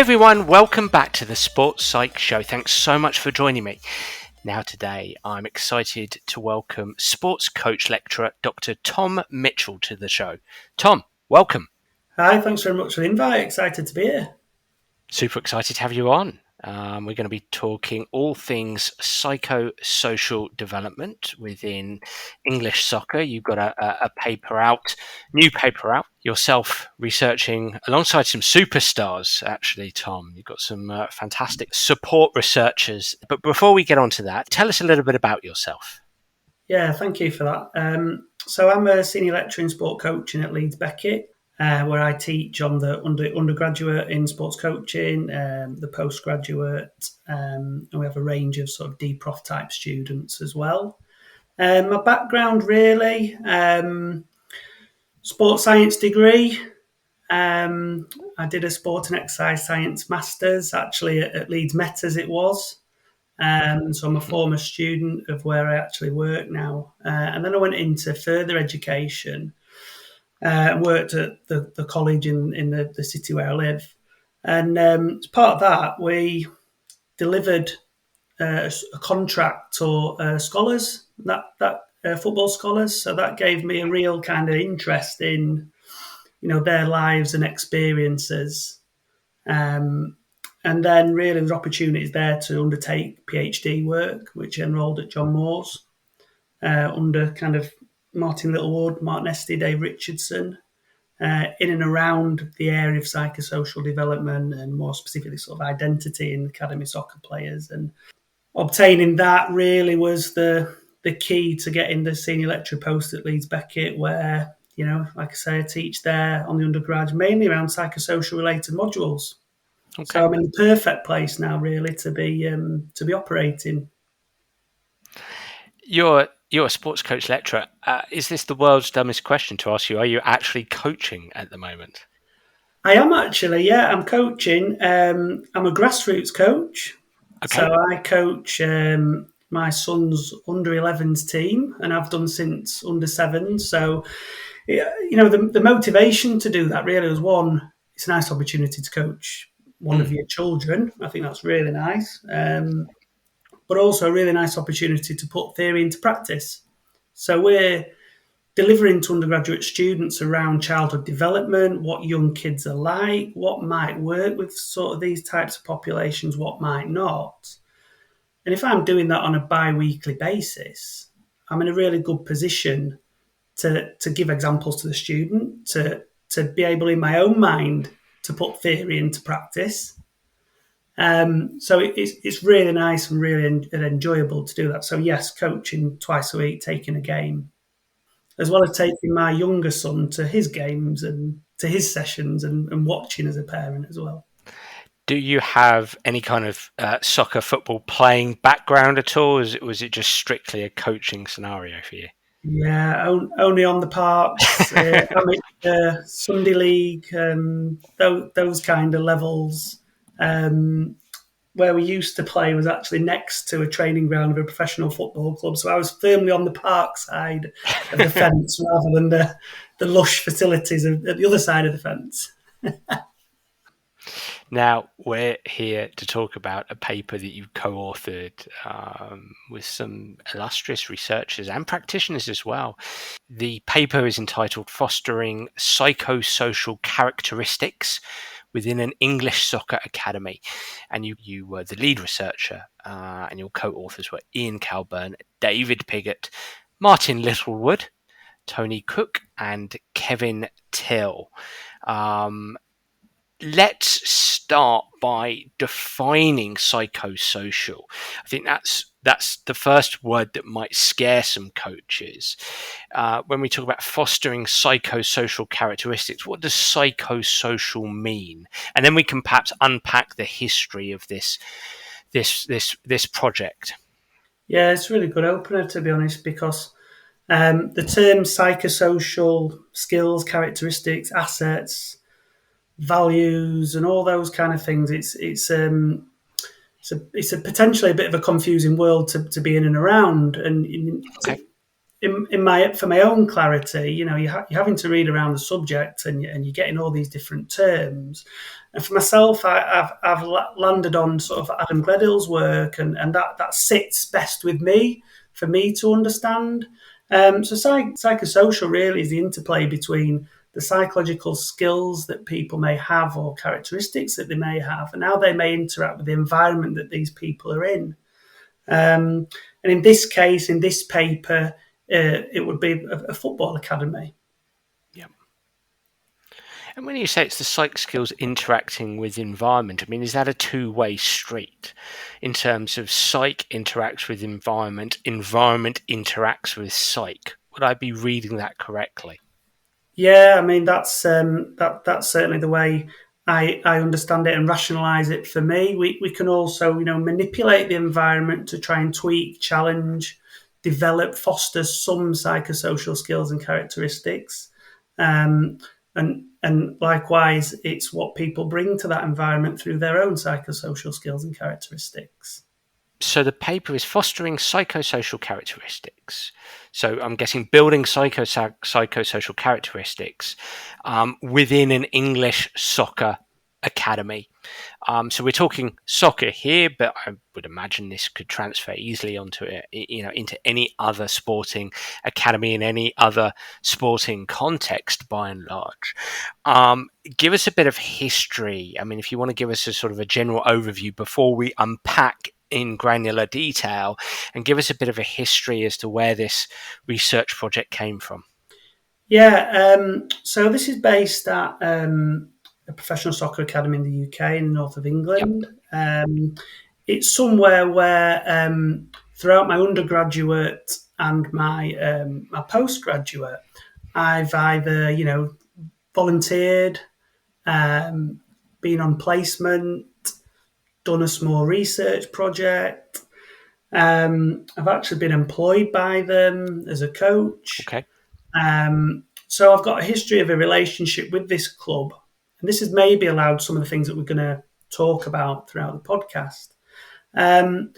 everyone, welcome back to the Sports Psych Show. Thanks so much for joining me. Now today, I'm excited to welcome sports coach lecturer Dr. Tom Mitchell to the show. Tom, welcome. Hi, thanks very much for the invite. Excited to be here. Super excited to have you on. We're going to be talking all things psychosocial development within English soccer. You've got a new paper out, yourself researching alongside some superstars, actually, Tom. You've got some fantastic support researchers. But before we get on to that, tell us a little bit about yourself. Yeah, thank you for that. So I'm a senior lecturer in sport coaching at Leeds Beckett, where I teach on the undergraduate in sports coaching, the postgraduate, and we have a range of sort of D-Prof type students as well. My background really, sports science degree. I did a sport and exercise science masters actually at Leeds Met as it was. So I'm a former student of where I actually work now. And then I went into further education and worked at the college in the city where I live. And as part of that, we delivered a contract to scholars, that football scholars. So that gave me a real kind of interest in, their lives and experiences. And then really there's opportunities there to undertake PhD work, which enrolled at John Moores under kind of Martin Littlewood, Mark Nesty, Dave Richardson, in and around the area of psychosocial development and more specifically sort of identity in academy soccer players. And obtaining that really was the key to getting the senior lecturer post at Leeds Beckett, where, like I say, I teach there on the undergrad, mainly around psychosocial related modules. Okay. So I'm in the perfect place now, really, to be operating. You're a sports coach lecturer. Is this the world's dumbest question to ask you? Are you actually coaching at the moment? I am actually, yeah. I'm coaching. I'm a grassroots coach. Okay. So I coach my son's under 11s team, and I've done since under 7s. So, the motivation to do that really was one, it's a nice opportunity to coach one of your children. I think that's really nice. But also a really nice opportunity to put theory into practice. So we're delivering to undergraduate students around childhood development, what young kids are like, what might work with sort of these types of populations, what might not. And if I'm doing that on a bi-weekly basis, I'm in a really good position to give examples to the student, to be able in my own mind to put theory into practice. So it's really nice and really enjoyable to do that. So yes, coaching twice a week, taking a game, as well as taking my younger son to his games and to his sessions and watching as a parent as well. Do you have any kind of soccer, football playing background at all? Or was it just strictly a coaching scenario for you? Yeah, only on the parks, Sunday league, those kind of levels. Where we used to play was actually next to a training ground of a professional football club. So I was firmly on the park side of the fence rather than the lush facilities at the other side of the fence. Now, we're here to talk about a paper that you co-authored with some illustrious researchers and practitioners as well. The paper is entitled Fostering Psychosocial Characteristics Within an English Soccer Academy. And you were the lead researcher, and your co-authors were Ian Calburn, David Piggott, Martin Littlewood, Tony Cook, and Kevin Till. Let's start by defining psychosocial. I think that's the first word that might scare some coaches. When we talk about fostering psychosocial characteristics, what does psychosocial mean? And then we can perhaps unpack the history of this project. Yeah, it's a really good opener, to be honest, because the term psychosocial skills, characteristics, assets, values, and all those kind of things, it's a potentially a bit of a confusing world to be in and around. And okay. in my for my own clarity, you're having to read around the subject and you're getting all these different terms. And for myself, I've landed on sort of Adam Gledhill's work, and that sits best with me for me to understand. So psychosocial really is the interplay between the psychological skills that people may have or characteristics that they may have, and how they may interact with the environment that these people are in. And in this case, in this paper, it would be a football academy. Yeah. And when you say it's the psych skills interacting with environment, I mean, is that a two-way street in terms of psych interacts with environment, environment interacts with psych? Would I be reading that correctly? Yeah, I mean that's certainly the way I understand it and rationalise it for me. We can also manipulate the environment to try and tweak, challenge, develop, foster some psychosocial skills and characteristics. Um, and likewise, it's what people bring to that environment through their own psychosocial skills and characteristics. So the paper is fostering psychosocial characteristics. So I'm guessing building psychosocial characteristics within an English soccer academy. So we're talking soccer here, but I would imagine this could transfer easily onto into any other sporting academy in any other sporting context, by and large. Give us a bit of history. I mean, if you want to give us a sort of a general overview before we unpack in granular detail, and give us a bit of a history as to where this research project came from. Yeah, so this is based at a professional soccer academy in the UK in the north of Yep. England. It's somewhere where throughout my undergraduate and my postgraduate, I've either volunteered, been on placement, done a small research project. I've actually been employed by them as a coach. Okay. So I've got a history of a relationship with this club, and this has maybe allowed some of the things that we're going to talk about throughout the podcast. Um,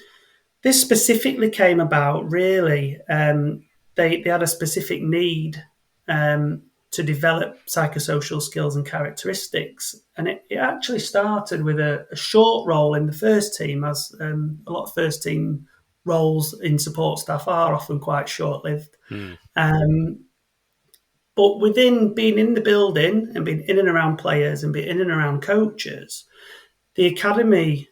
this specifically came about really. They had a specific need to develop psychosocial skills and characteristics, and it actually started with a short role in the first team, as a lot of first team roles in support staff are often quite short lived. Hmm. But within being in the building and being in and around players and being in and around coaches, the academy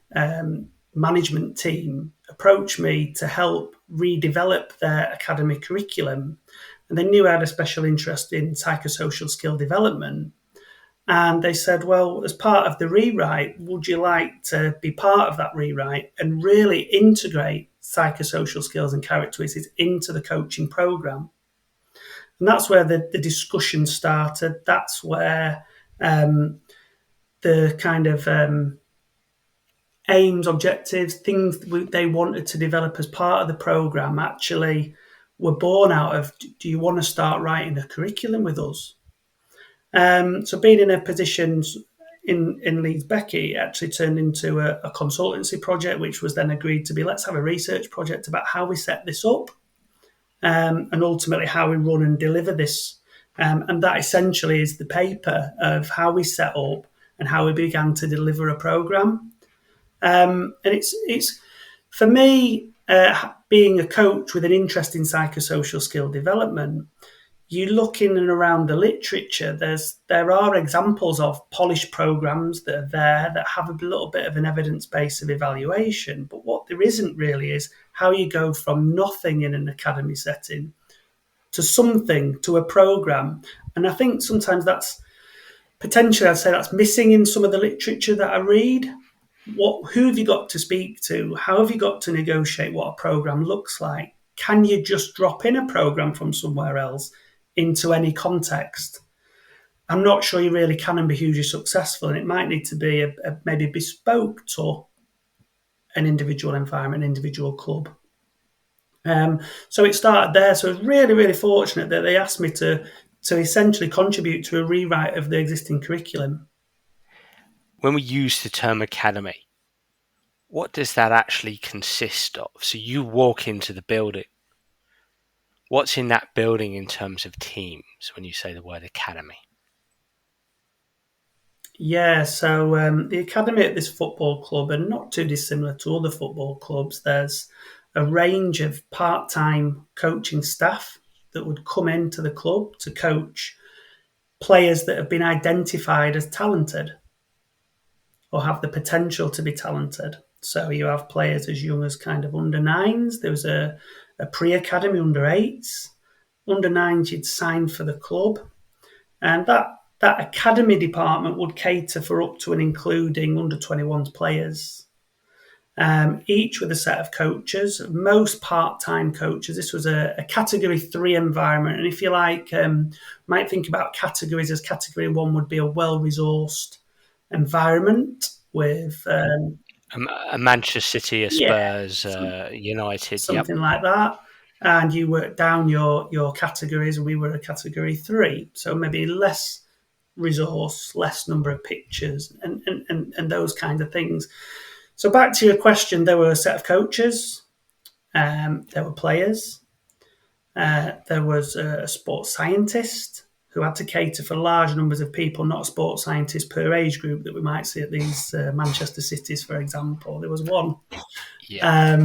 management team approached me to help redevelop their academy curriculum. And they knew I had a special interest in psychosocial skill development. And they said, well, as part of the rewrite, would you like to be part of that rewrite and really integrate psychosocial skills and characteristics into the coaching program? And that's where the discussion started. That's where the kind of aims, objectives, things they wanted to develop as part of the program actually were born out of, do you want to start writing a curriculum with us? So being in a position in Leeds Beckett actually turned into a consultancy project, which was then agreed to be, let's have a research project about how we set this up. And ultimately how we run and deliver this. And that essentially is the paper of how we set up and how we began to deliver a program. And it's for me, being a coach with an interest in psychosocial skill development, you look in and around the literature, there are examples of polished programs that are there that have a little bit of an evidence base of evaluation. But what there isn't really is how you go from nothing in an academy setting to something, to a program. And I think sometimes that's potentially, I'd say that's missing in some of the literature that I read. Who have you got to speak to? How have you got to negotiate what a program looks like? Can you just drop in a program from somewhere else into any context? I'm not sure you really can and be hugely successful, and it might need to be maybe bespoke to an individual environment, an individual club. So it started there. So I was really, really fortunate that they asked me to essentially contribute to a rewrite of the existing curriculum. When we use the term academy, what does that actually consist of? So you walk into the building. What's in that building in terms of teams when you say the word academy? Yeah, so the academy at this football club are not too dissimilar to other football clubs. There's a range of part-time coaching staff that would come into the club to coach players that have been identified as talented or have the potential to be talented. So you have players as young as kind of under nines. There was a pre-academy under eights. Under nines, you'd sign for the club. And that academy department would cater for up to and including under 21s players, each with a set of coaches, most part-time coaches. This was a category 3 environment. And if you like, might think about categories as category 1 would be a well-resourced environment with, A Manchester City, a yeah, Spurs, United. Yep. something like that. And you work down your categories. We were a category 3. So maybe less resource, less number of pictures, and those kind of things. So back to your question, there were a set of coaches, there were players, there was a sports scientist who had to cater for large numbers of people, not a sports scientist per age group that we might see at these Manchester cities, for example. There was one, Yeah.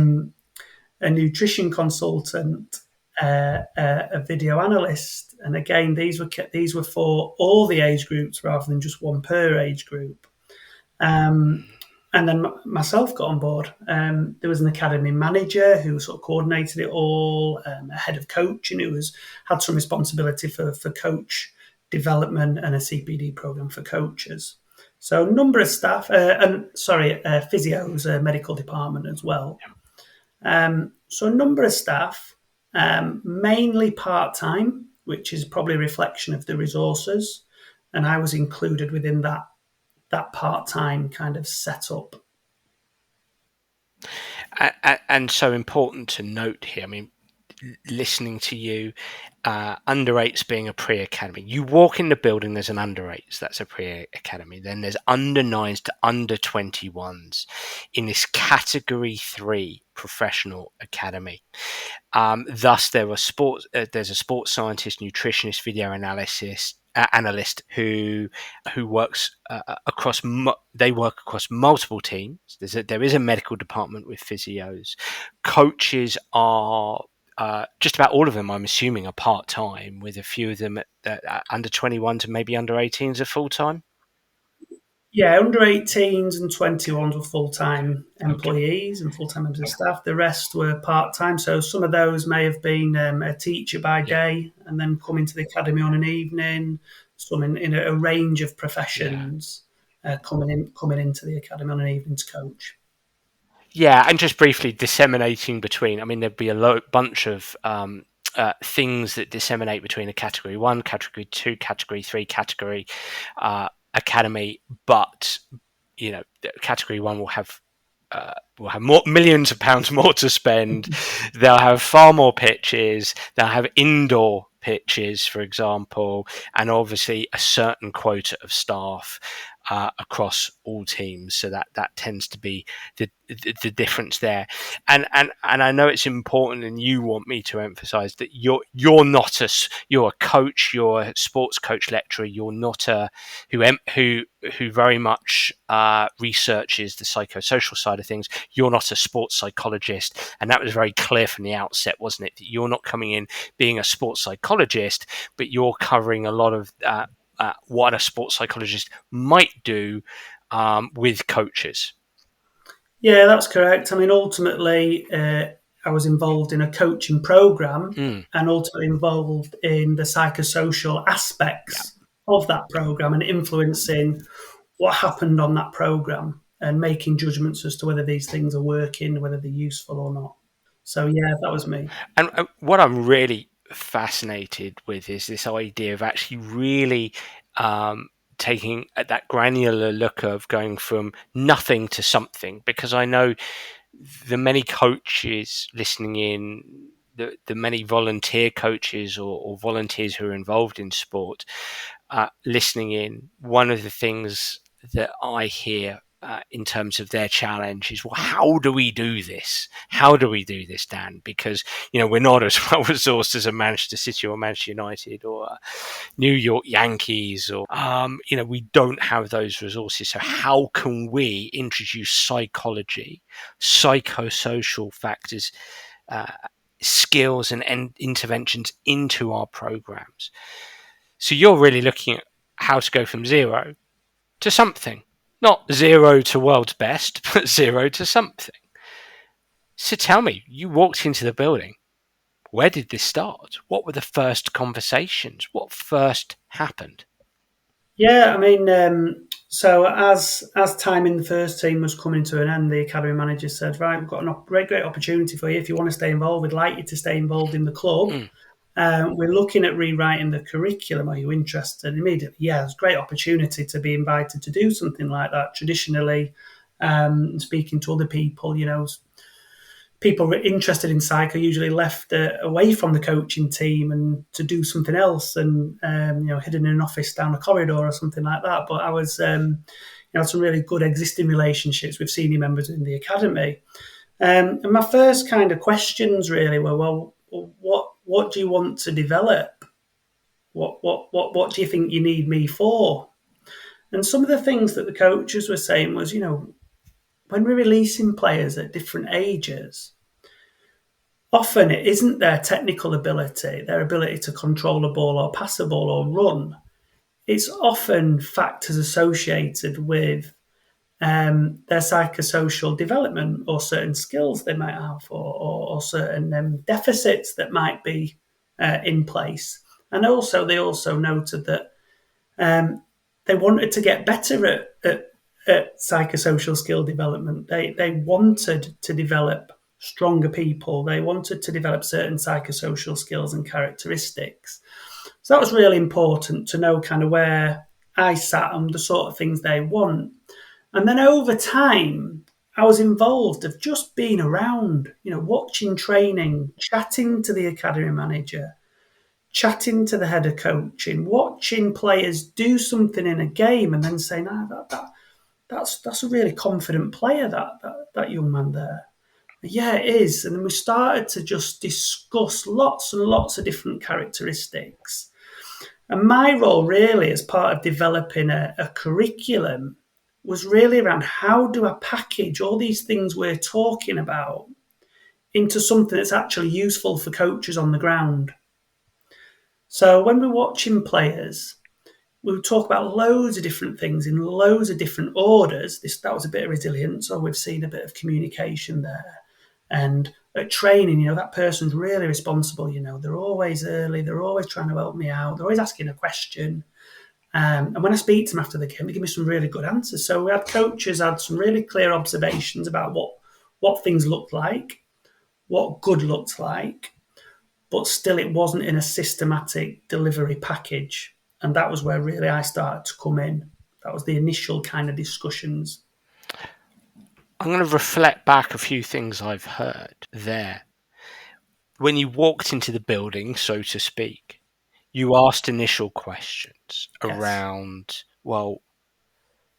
a nutrition consultant, a video analyst, and again, these were for all the age groups rather than just one per age group. And then myself got on board. There was an academy manager who sort of coordinated it all, a head of coaching who had some responsibility for coach development and a CPD program for coaches. So a number of staff, physios, medical department as well. So a number of staff, mainly part-time, which is probably a reflection of the resources. And I was included within that part-time kind of setup. And so important to note here. I mean, listening to you, under eights being a pre-academy. You walk in the building, there's an under eights, that's a pre-academy. Then there's under nines to under 21s in this category 3 professional academy. Thus, there's a sports scientist, nutritionist, video analyst who works across. They work across multiple teams. There is a medical department with physios. Coaches are. Just about all of them, I'm assuming, are part-time, with a few of them at under 21 to maybe under 18s are full-time. Yeah, under 18s and 21s were full-time Okay. employees and full-time members of staff. The rest were part-time. So some of those may have been a teacher by Yeah. day and then come into the academy on an evening. Some in a range of Yeah. professions coming into the academy on an evening to coach. Yeah, and just briefly disseminating between. I mean, there'd be a bunch of things that disseminate between a category 1, category 2, category 3, category academy, but category 1 will have more millions of pounds more to spend. They'll have far more pitches. They'll have indoor pitches, for example, and obviously a certain quota of staff across all teams. So that tends to be the difference there. And I know it's important, and you want me to emphasise that you're a coach, you're a sports coach lecturer. You're not who very much researches the psychosocial side of things. You're not a sports psychologist, and that was very clear from the outset, wasn't it? That you're not coming in being a sports psychologist, but you're covering a lot of what a sports psychologist might do with coaches. Yeah, that's correct. I mean, ultimately, I was involved in a coaching program and ultimately involved in the psychosocial aspects of that program and influencing what happened on that program and making judgments as to whether these things are working, whether they're useful or not. So, yeah, that was me. And what I'm really fascinated with is this idea of actually really taking that granular look of going from nothing to something, because I know the many coaches listening in, the many volunteer coaches or volunteers who are involved in sport listening in, one of the things that I hear in terms of their challenge is, well, how do we do this? How do we do this, Dan? Because, we're not as well resourced as a Manchester City or Manchester United or New York Yankees, or, we don't have those resources. So how can we introduce psychology, psychosocial factors, skills and interventions into our programs? So you're really looking at how to go from zero to something. Not zero to world's best, but zero to something. So tell me, you walked into the building. Where did this start? What were the first conversations? What first happened? Yeah, I mean, so as time in the first team was coming to an end, the academy manager said, "Right, we've got a great opportunity for you. If you want to stay involved, we'd like you to stay involved in the club. Mm. We're looking at rewriting the curriculum. Are you interested?" And immediately, yeah, it's a great opportunity to be invited to do something like that. Traditionally, speaking to other people, people interested in psych are usually left away from the coaching team and to do something else, and hidden in an office down a corridor or something like that. But I was, had some really good existing relationships with senior members in the academy. And my first kind of questions really were, well, what do you want to develop? What do you think you need me for? And some of the things that the coaches were saying was, when we're releasing players at different ages, often it isn't their technical ability, their ability to control a ball or pass a ball or run. It's often factors associated with their psychosocial development or certain skills they might have, or certain deficits that might be in place. And also, they also noted that they wanted to get better at psychosocial skill development. They wanted to develop stronger people. They wanted to develop certain psychosocial skills and characteristics. So that was really important to know kind of where I sat and the sort of things they want. And then over time, I was involved of just being around, watching training, chatting to the academy manager, chatting to the head of coaching, watching players do something in a game, and then saying, that's a really confident player, that young man there. Yeah, it is. And then we started to just discuss lots and lots of different characteristics. And my role, really, as part of developing a curriculum, was really around how do I package all these things we're talking about into something that's actually useful for coaches on the ground. So when we're watching players, we would talk about loads of different things in loads of different orders. That was a bit of resilience, so we've seen a bit of communication there. And at training, that person's really responsible. They're always early. They're always trying to help me out. They're always asking a question. And when I speak to them after the game, they give me some really good answers. So we had coaches had some really clear observations about what things looked like, what good looked like, but still it wasn't in a systematic delivery package. And that was where really I started to come in. That was the initial kind of discussions. I'm going to reflect back a few things I've heard there. When you walked into the building, so to speak, you asked initial questions Yes. around, well,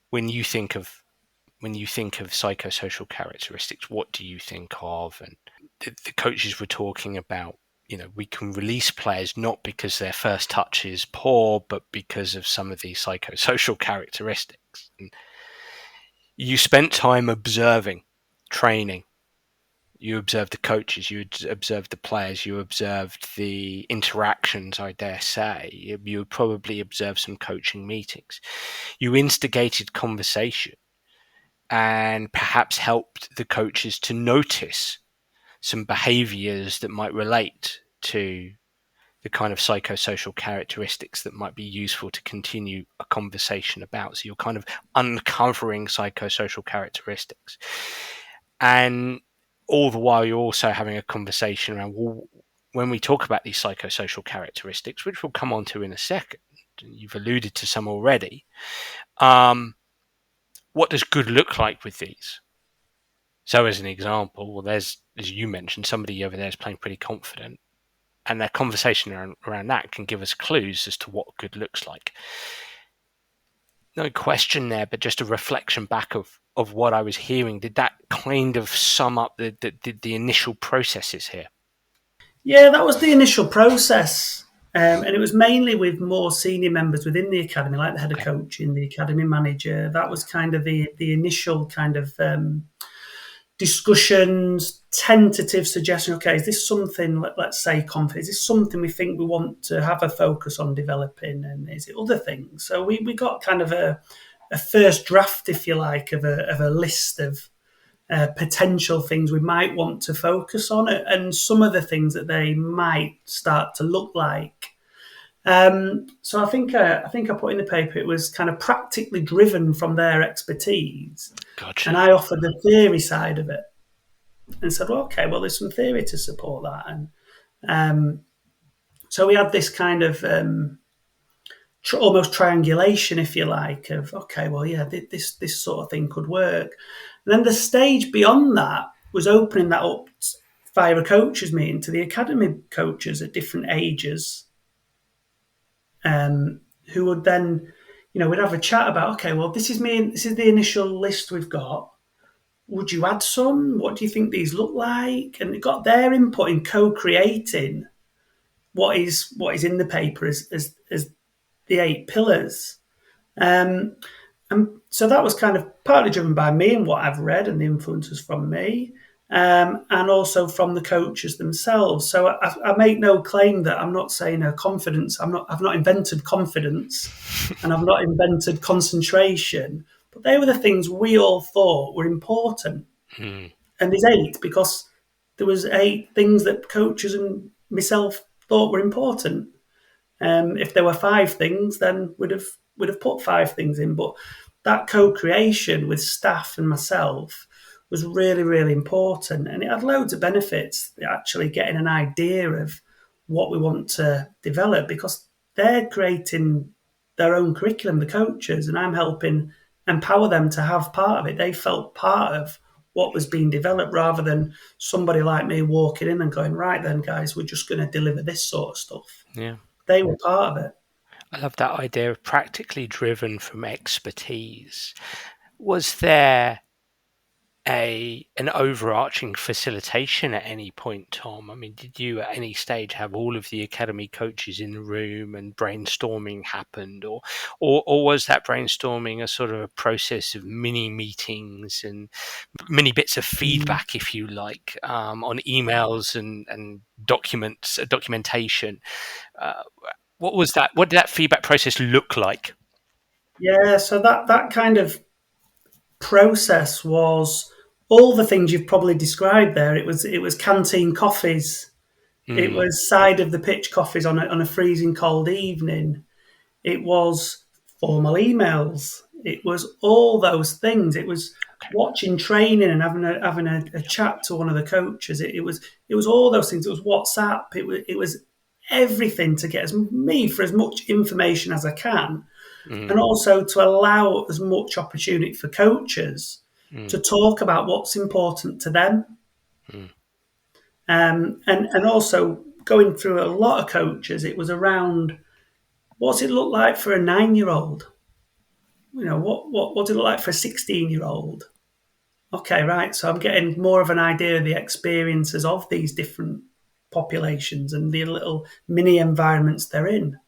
when you think of psychosocial characteristics, what do you think of? And the coaches were talking about, we can release players not because their first touch is poor, but because of some of these psychosocial characteristics. And you spent time observing, training. You observed the coaches, you observed the players, you observed the interactions, I dare say. You probably observed some coaching meetings. You instigated conversation and perhaps helped the coaches to notice some behaviors that might relate to the kind of psychosocial characteristics that might be useful to continue a conversation about. So you're kind of uncovering psychosocial characteristics. And all the while, you're also having a conversation around, well, when we talk about these psychosocial characteristics, which we'll come on to in a second, you've alluded to some already, what does good look like with these? So as an example, well, there's, as you mentioned, somebody over there is playing pretty confident, and their conversation around that can give us clues as to what good looks like. No question there, but just a reflection back of what I was hearing. Did that kind of sum up the initial processes here? Yeah, that was the initial process. And it was mainly with more senior members within the academy, like the head of Okay. coaching, the academy manager. That was kind of the initial kind of discussions, tentative suggestion. Okay, is this something? Let's say confidence. Is this something we think we want to have a focus on developing, and is it other things? So we got kind of a first draft, if you like, of a list of potential things we might want to focus on, and some of the things that they might start to look like. So I think I put in the paper it was kind of practically driven from their expertise, and Gotcha. I offered the theory side of it and said, well, okay, well, there's some theory to support that, and so we had this kind of almost triangulation, if you like, of okay, well, yeah, this sort of thing could work. And then the stage beyond that was opening that up via a coaches meeting to the academy coaches at different ages, who would then, we'd have a chat about, okay, well, this is me, this is the initial list we've got. Would you add some? What do you think these look like? And it got their input in co-creating what is in the paper as the 8 pillars. Um, and so that was kind of partly driven by me and what I've read and the influences from me, and also from the coaches themselves. So I make no claim that I'm not saying confidence. I've not invented confidence, and I've not invented concentration. But they were the things we all thought were important. Mm. And there's 8 because there was 8 things that coaches and myself thought were important. If there were 5 things, then we'd have put 5 things in. But that co-creation with staff and myself was really, really important, and it had loads of benefits. Actually, getting an idea of what we want to develop, because they're creating their own curriculum, the coaches, and I'm helping empower them to have part of it. They felt part of what was being developed rather than somebody like me walking in and going, right then, guys, we're just going to deliver this sort of stuff. Yeah. They were part of it. I love that idea of practically driven from expertise. Was there an overarching facilitation at any point, Tom? I mean, did you at any stage have all of the academy coaches in the room and brainstorming happened, or was that brainstorming a sort of a process of mini meetings and many bits of Mm. feedback, if you like, on emails and documentation? Uh, what was that? What did that feedback process look like? Yeah, so that kind of process was all the things you've probably described there. It was canteen coffees. It Mm, was side of the pitch coffees on a freezing cold evening. It was formal emails. It was all those things. It was okay. watching training and having a chat to one of the coaches. It was all those things. It was WhatsApp. It was everything to get me for as much information as I can, Mm, and also to allow as much opportunity for coaches mm, to talk about what's important to them, mm. and also going through a lot of coaches. It was around what's it look like for a 9-year-old. What does it look like for a 16-year-old? Okay, right. So I'm getting more of an idea of the experiences of these different populations and the little mini environments they're in.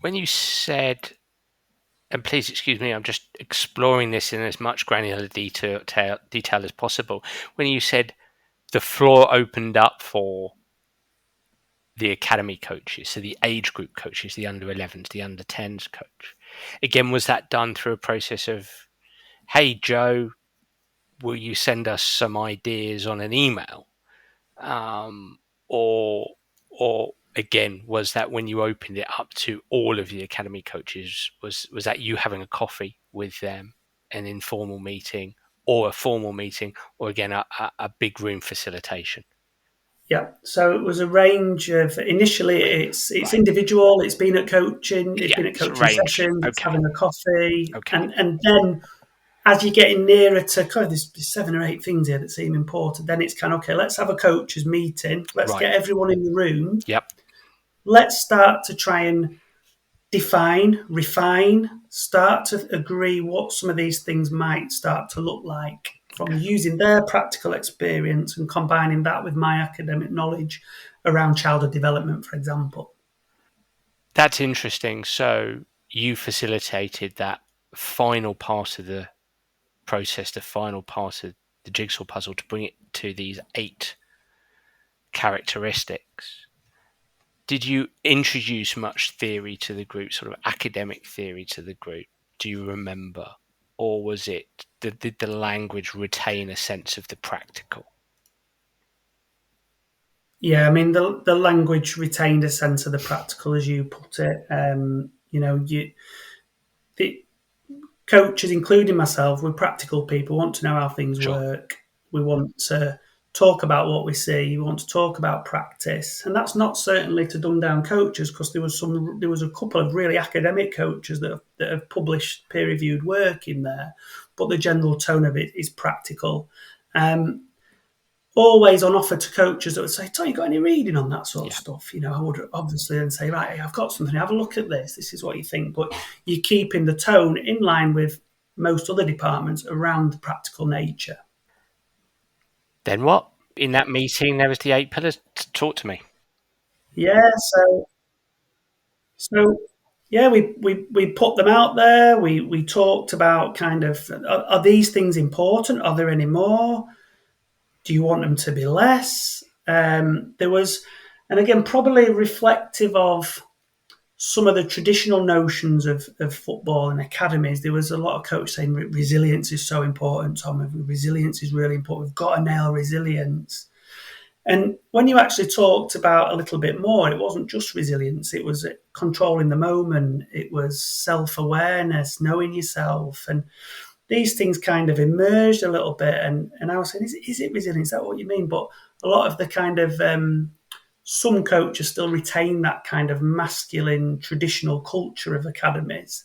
When you said, and please excuse me, I'm just exploring this in as much granular detail as possible. When you said the floor opened up for the academy coaches, so the age group coaches, the under 11s, the under 10s coach, again, was that done through a process of, hey, Joe, will you send us some ideas on an email? Um, or again, was that when you opened it up to all of the academy coaches, was that you having a coffee with them, an informal meeting or a formal meeting, or again a big room facilitation? Yeah. So it was a range of initially it's Right. individual, it's been at coaching, it's Yeah, been at it's a coaching range. sessions, it's Okay. having a coffee, Okay. and then as you're getting nearer to kind of there's 7 or 8 things here that seem important, then it's kind of okay, let's have a coaches meeting, let's Right. get everyone in the room, Yep. let's start to try and define, refine, start to agree what some of these things might start to look like from using their practical experience and combining that with my academic knowledge around childhood development, for example. That's interesting. So you facilitated that final part of the process, the final part of the jigsaw puzzle to bring it to these 8 characteristics. Did you introduce much theory to the group, sort of academic theory to the group? Do you remember? Or was it, did the language retain a sense of the practical? Yeah, I mean the language retained a sense of the practical, as you put it. The coaches, including myself, we're practical people. We want to know how things Sure. work. We want to talk about what we see. We want to talk about practice, and that's not certainly to dumb down coaches, because there was a couple of really academic coaches that have published peer reviewed work in there, but the general tone of it is practical. Always on offer to coaches that would say, "Tony, you got any reading on that sort of Yeah. stuff?" I would obviously then say, "Right, I've got something. Have a look at this. This is what you think." But you're keeping the tone in line with most other departments around the practical nature. Then what? In that meeting, there was the 8 pillars. Talk to me. Yeah, so yeah, we put them out there. We talked about kind of, are these things important? Are there any more? Do you want them to be less? There was, and again, probably reflective of some of the traditional notions of football and academies. There was a lot of coaches saying resilience is so important, Tom. Resilience is really important. We've got to nail resilience. And when you actually talked about a little bit more, it wasn't just resilience. It was controlling the moment. It was self-awareness, knowing yourself. And these things kind of emerged a little bit. And I was saying, is it resilience? Is that what you mean? But a lot of the kind of some coaches still retain that kind of masculine traditional culture of academies.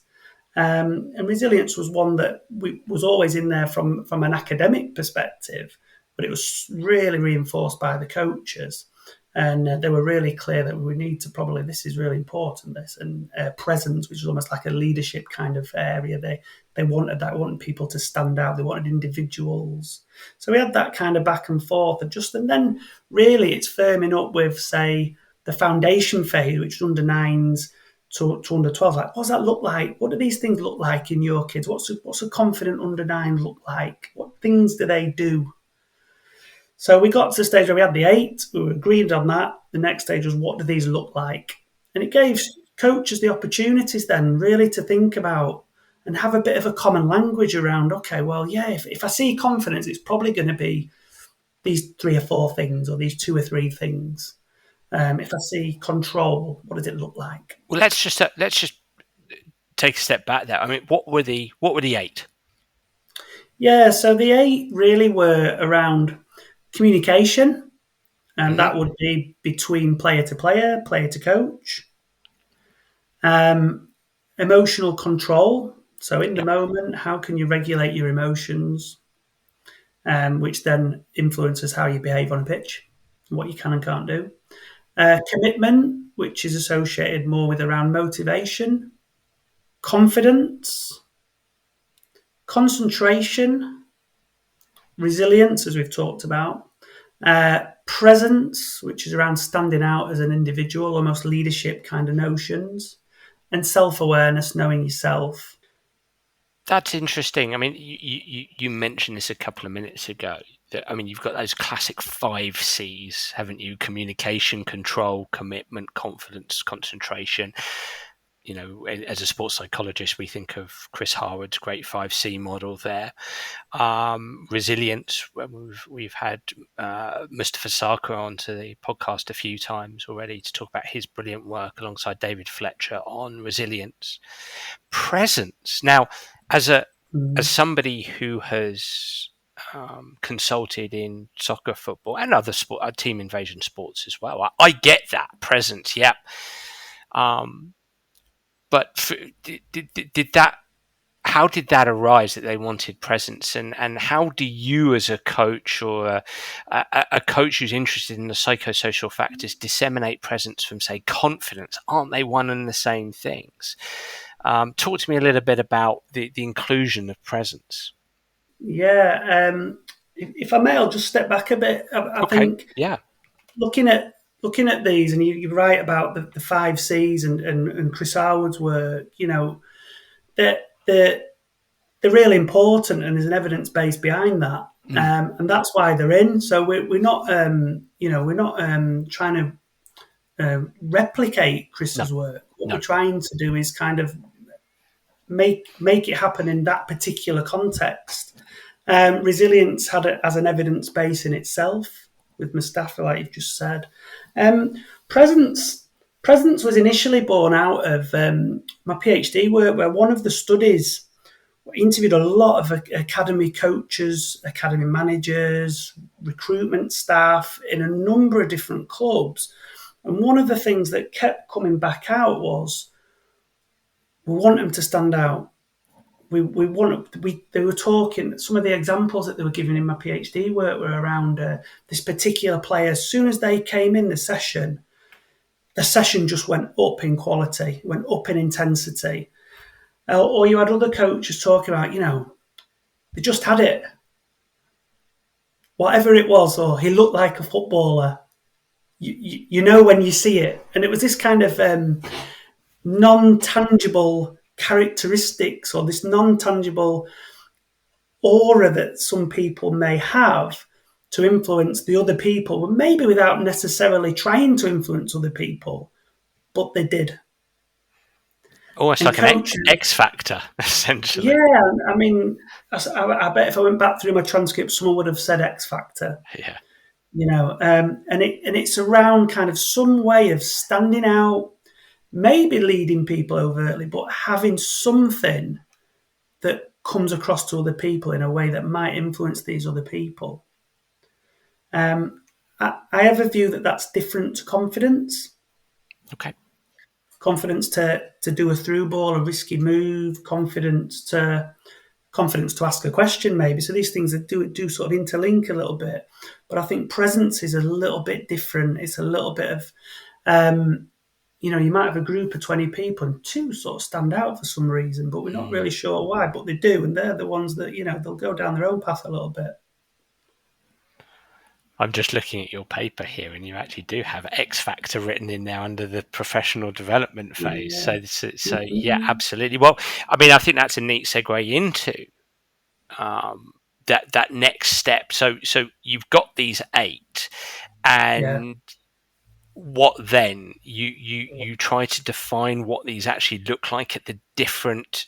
And resilience was one that was always in there from an academic perspective, but it was really reinforced by the coaches. And they were really clear that we need to probably, this is really important, this, and presence, which is almost like a leadership kind of area. They wanted that, wanted people to stand out. They wanted individuals. So we had that kind of back and forth and then really it's firming up with, say, the foundation phase, which is under 9s to under 12. Like, what does that look like? What do these things look like in your kids? What's a confident under 9 look like? What things do they do? So we got to the stage where we had the 8. We were agreed on that. The next stage was, what do these look like? And it gave coaches the opportunities then really to think about and have a bit of a common language around, okay, well, yeah, if I see confidence, it's probably going to be these 3 or 4 things, or these 2 or 3 things. If I see control, what does it look like? Well, let's just take a step back there. I mean, what were the 8? Yeah, so the 8 really were around communication, and Mm-hmm. that would be between player to coach. Um, Emotional control. So in the Yeah. moment, how can you regulate your emotions, which then influences how you behave on a pitch, and what you can and can't do. Commitment, which is associated more with around motivation, confidence, concentration, resilience, as we've talked about, presence, which is around standing out as an individual, almost leadership kind of notions, and self awareness, knowing yourself. That's interesting. I mean, you mentioned this a couple of minutes ago. That, I mean, you've got those classic 5 C's, haven't you? Communication, control, commitment, confidence, concentration. As a sports psychologist, we think of Chris Harwood's great 5C model there. Resilience. We've had Mustafa Sarkar onto the podcast a few times already to talk about his brilliant work alongside David Fletcher on resilience. Presence. Now, as somebody who has consulted in soccer, football, and other team invasion sports as well, I get that presence. Yeah. But did that how did that arise that they wanted presence, and how do you as a coach or a coach who's interested in the psychosocial factors disseminate presence from, say, confidence? Aren't they one and the same things? Talk to me a little bit about the inclusion of presence. Yeah, if I may, I'll just step back a bit. I Okay. think Yeah. looking at these, and you're right about the five C's and Chris Harwood's work. You know, they're they're really important, and there's an evidence base behind that, Mm. and that's why they're in. So we're not, we're not trying to replicate No. Chris's work. What we're No. trying to do is kind of make it happen in that particular context. Resilience had it as an evidence base in itself with Mustafa, like you've just said. Um, presence presence was initially born out of my PhD work, where one of the studies interviewed a lot of academy coaches, academy managers, recruitment staff in a number of different clubs. And one of the things that kept coming back out was we want them to stand out. They were talking, some of the examples that they were giving in my PhD work were around this particular player. As soon as they came in the session just went up in quality, went up in intensity. Or you had other coaches talking about, they just had it. Whatever it was, or he looked like a footballer. You know when you see it. And it was this kind of non-tangible characteristics, or this non-tangible aura that some people may have to influence the other people, maybe without necessarily trying to influence other people, but they did. Almost And like an coaches, X factor, essentially. yeah, I mean, I bet if I went back through my transcript, someone would have said X Factor, Yeah. and it's around kind of some way of standing out, maybe leading people overtly, but having something that comes across to other people in a way that might influence these other people. I have a view that that's different to confidence. Okay. Confidence to do a through ball, a risky move, confidence to ask a question, maybe. So these things that do sort of interlink a little bit. But I think presence is a little bit different. It's a little bit of, you might have a group of 20 people and two sort of stand out for some reason, but we're not Mm. really sure why, but they do. And they're the ones that, they'll go down their own path a little bit. I'm just looking at your paper here, and you actually do have X factor written in there under the professional development phase. Yeah. So yeah, Mm-hmm. absolutely. Well, I mean, I think that's a neat segue into that next step. So you've got these 8, Yeah. and what then? You try to define what these actually look like at the different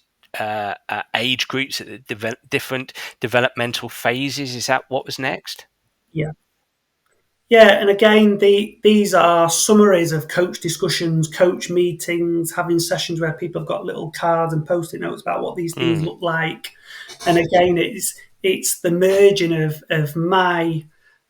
age groups, at the different developmental phases. Is that what was next? Yeah. Yeah, and again, these are summaries of coach discussions, coach meetings, having sessions where people have got little cards and post-it notes about what these things Mm. look like. And again, it's the merging of my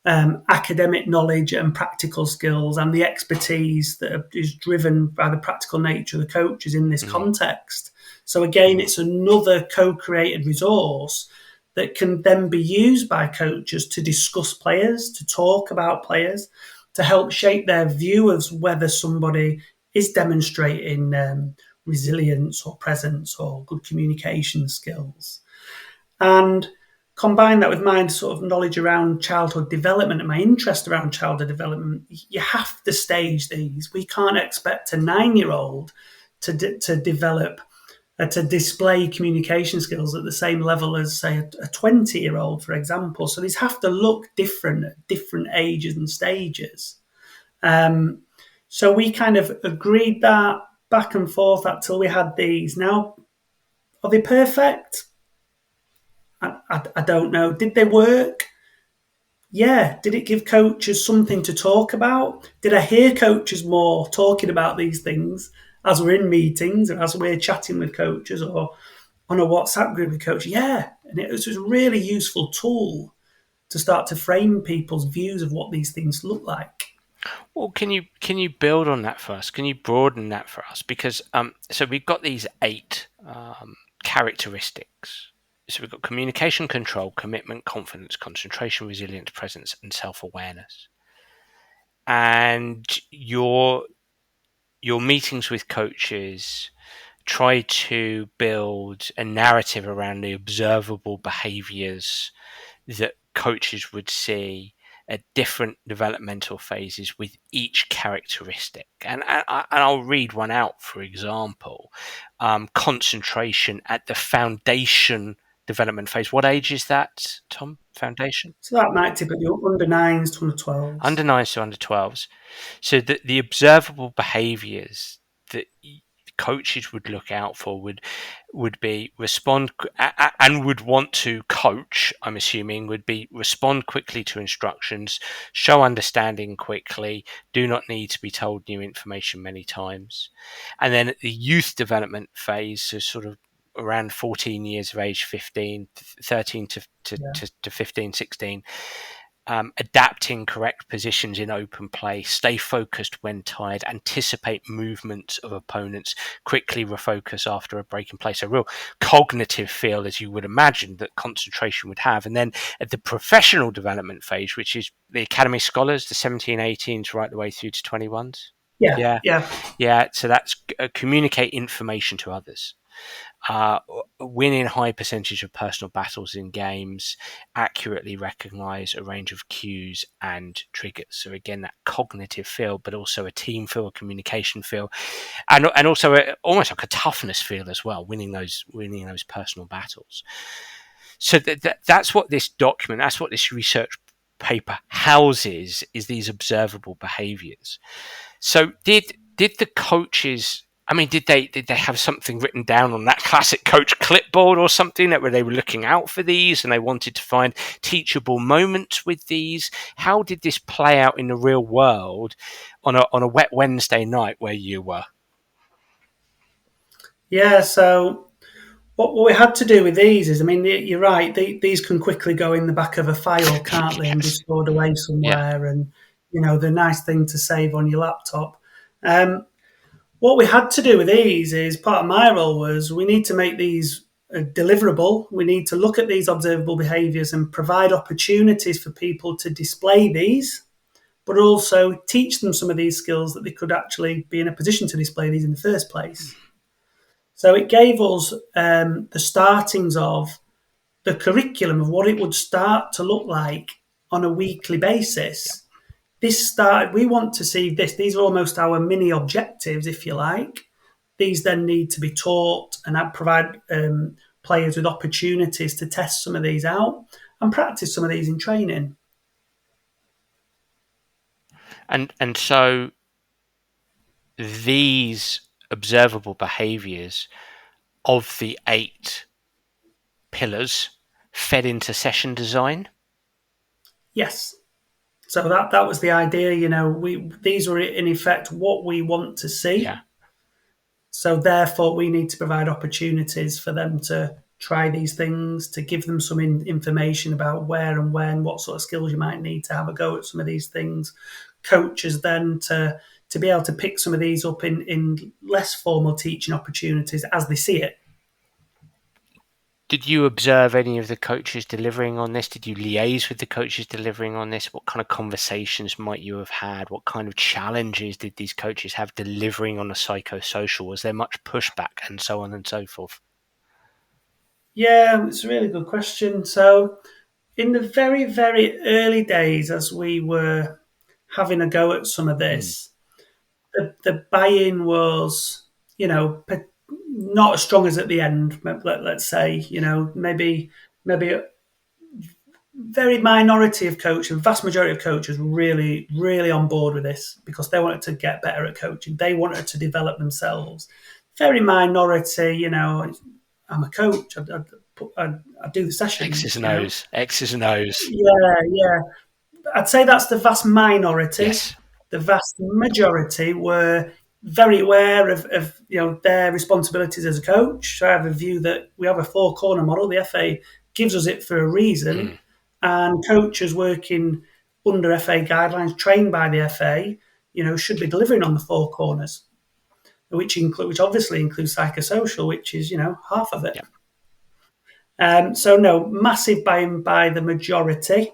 academic knowledge and practical skills and the expertise that is driven by the practical nature of the coaches in this Mm. context. So again, Mm. it's another co-created resource that can then be used by coaches to discuss players, to talk about players, to help shape their view of whether somebody is demonstrating resilience or presence or good communication skills. And combine that with my sort of knowledge around childhood development and my interest around childhood development. You have to stage these. We can't expect a 9-year-old to develop to display communication skills at the same level as, say, a 20-year-old, for example. So these have to look different at different ages and stages. So we kind of agreed that back and forth until we had these. Now, are they perfect? I don't know. Did they work? Yeah. Did it give coaches something to talk about? Did I hear coaches more talking about these things as we're in meetings or as we're chatting with coaches or on a WhatsApp group with coaches? Yeah. And it was a really useful tool to start to frame people's views of what these things look like. Well, can you build on that for us? Can you broaden that for us? Because so we've got these 8 characteristics. So we've got communication, control, commitment, confidence, concentration, resilience, presence, and self-awareness. And your meetings with coaches try to build a narrative around the observable behaviors that coaches would see at different developmental phases with each characteristic. And I'll read one out, for example. Concentration at the foundation development phase. What age is that, Tom? Foundation? So that might typically be under nines to under 12s. Under 9s to under 12s. So the observable behaviors that coaches would look out for would be respond and would want to coach, I'm assuming, would be respond quickly to instructions, show understanding quickly, do not need to be told new information many times. And then at the youth development phase, so sort of around 14 years of age, 13 to 15, 16, adapting correct positions in open play, stay focused when tired, anticipate movements of opponents, quickly refocus after a break in play. So real cognitive feel, as you would imagine, that concentration would have. And then at the professional development phase, which is the academy scholars, the 17, 18s right the way through to 21s. Yeah, Yeah. yeah. Yeah. So that's communicate information to others. Winning high percentage of personal battles in games, accurately recognize a range of cues and triggers. So again, that cognitive feel, but also a team feel, a communication feel, and also almost like a toughness feel as well. Winning those personal battles. So that's what this document, that's what this research paper houses, is these observable behaviors. So did the coaches? I mean, did they have something written down on that classic coach clipboard or something that where they were looking out for these and they wanted to find teachable moments with these? How did this play out in the real world on a wet Wednesday night where you were? Yeah, so what we had to do with these is, I mean, you're right, these can quickly go in the back of a file, can't they, and be Yes. stored away Yeah. somewhere, and, the nice thing to save on your laptop. What we had to do with these is, part of my role was, we need to make these deliverable. We need to look at these observable behaviours and provide opportunities for people to display these, but also teach them some of these skills that they could actually be in a position to display these in the first place. So it gave us the startings of the curriculum of what it would start to look like on a weekly basis. We want to see this. These are almost our mini objectives, if you like. These then need to be taught and provide players with opportunities to test some of these out and practice some of these in training. And so these observable behaviors of the 8 pillars fed into session design. Yes. So that was the idea. These were in effect what we want to see. Yeah. So therefore, we need to provide opportunities for them to try these things, to give them some information about where and when, what sort of skills you might need to have a go at some of these things. Coaches then to be able to pick some of these up in less formal teaching opportunities as they see it. Did you observe any of the coaches delivering on this? Did you liaise with the coaches delivering on this? What kind of conversations might you have had? What kind of challenges did these coaches have delivering on the psychosocial? Was there much pushback and so on and so forth? Yeah, it's a really good question. So in the very, very early days, as we were having a go at some of this, the buy-in was, not as strong as at the end. Let's say, maybe a very minority of coaches, vast majority of coaches, were really, really on board with this because they wanted to get better at coaching. They wanted to develop themselves. Very minority, I'm a coach. I do the sessions. X's and O's. X's and O's. Yeah. I'd say that's the vast minority. Yes. The vast majority were very aware of their responsibilities as a coach. So I have a view that we have a 4-corner model. The FA gives us it for a reason, and coaches working under FA guidelines, trained by the FA, should be delivering on the 4 corners. which obviously includes psychosocial, which is half of it. Yeah. So no, massive buy-in by the majority.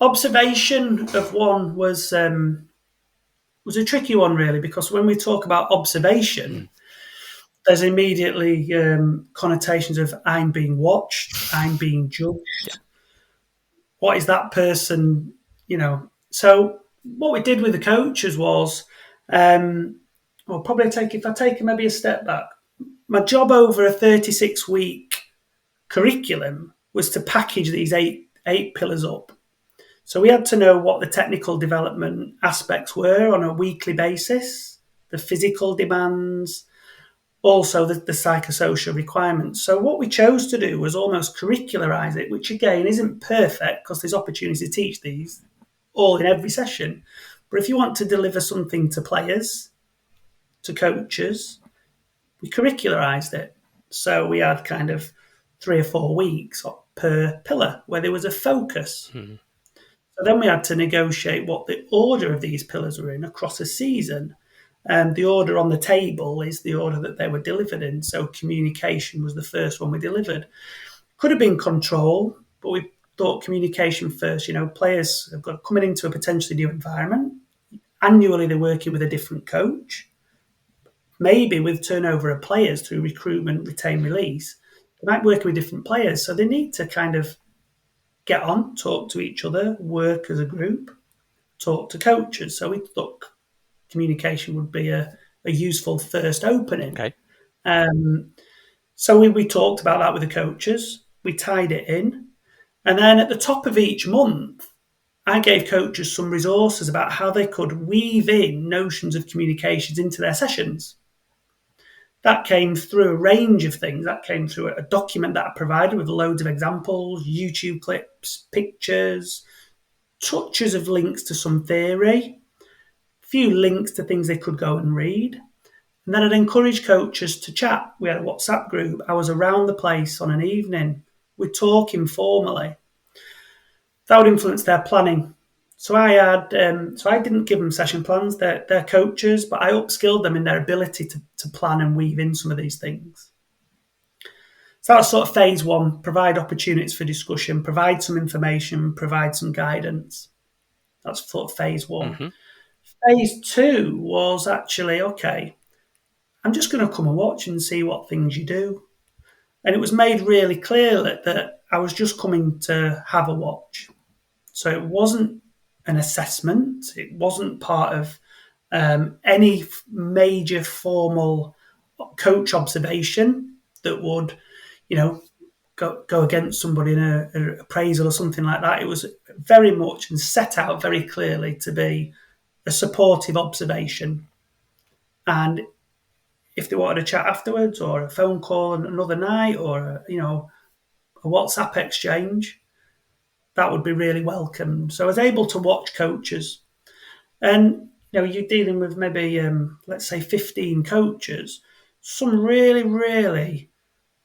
Observation of one was a tricky one, really, because when we talk about observation, there's immediately connotations of I'm being watched, I'm being Yeah. judged. What is that person? So what we did with the coaches was, well, probably if I take maybe a step back, my job over a 36-week curriculum was to package these eight pillars up. So we had to know what the technical development aspects were on a weekly basis, the physical demands, also the psychosocial requirements. So what we chose to do was almost curricularize it, which again isn't perfect because there's opportunity to teach these all in every session. But if you want to deliver something to players, to coaches, we curricularized it. So we had kind of 3 or 4 weeks per pillar where there was a focus. So then we had to negotiate what the order of these pillars were in across a season. And the order on the table is the order that they were delivered in. So communication was the first one we delivered. Could have been control, but we thought communication first. Players have got coming into a potentially new environment. Annually, they're working with a different coach. Maybe with turnover of players through recruitment, retain, release, they might work with different players. So they need to kind of get on, talk to each other, work as a group, talk to coaches. So we thought communication would be a useful first opening. Okay. So we talked about that with the coaches. We tied it in. And then at the top of each month, I gave coaches some resources about how they could weave in notions of communications into their sessions. That came through a range of things. That came through a document that I provided with loads of examples, YouTube clips, pictures, touches of links to some theory, a few links to things they could go and read. And then I'd encourage coaches to chat. We had a WhatsApp group. I was around the place on an evening. We'd talk informally. That would influence their planning. So I didn't give them session plans. They're coaches, but I upskilled them in their ability to plan and weave in some of these things. So that's sort of phase one: provide opportunities for discussion, provide some information, provide some guidance. That's sort of phase one. Mm-hmm. Phase two was actually, okay, I'm just going to come and watch and see what things you do. And it was made really clear that I was just coming to have a watch. So it wasn't an assessment. It wasn't part of any major formal coach observation that would, go against somebody in an appraisal or something like that. It was very much and set out very clearly to be a supportive observation. And if they wanted a chat afterwards or a phone call another night or, a WhatsApp exchange, that would be really welcome. So I was able to watch coaches. And, you're dealing with maybe, let's say 15 coaches. Some really, really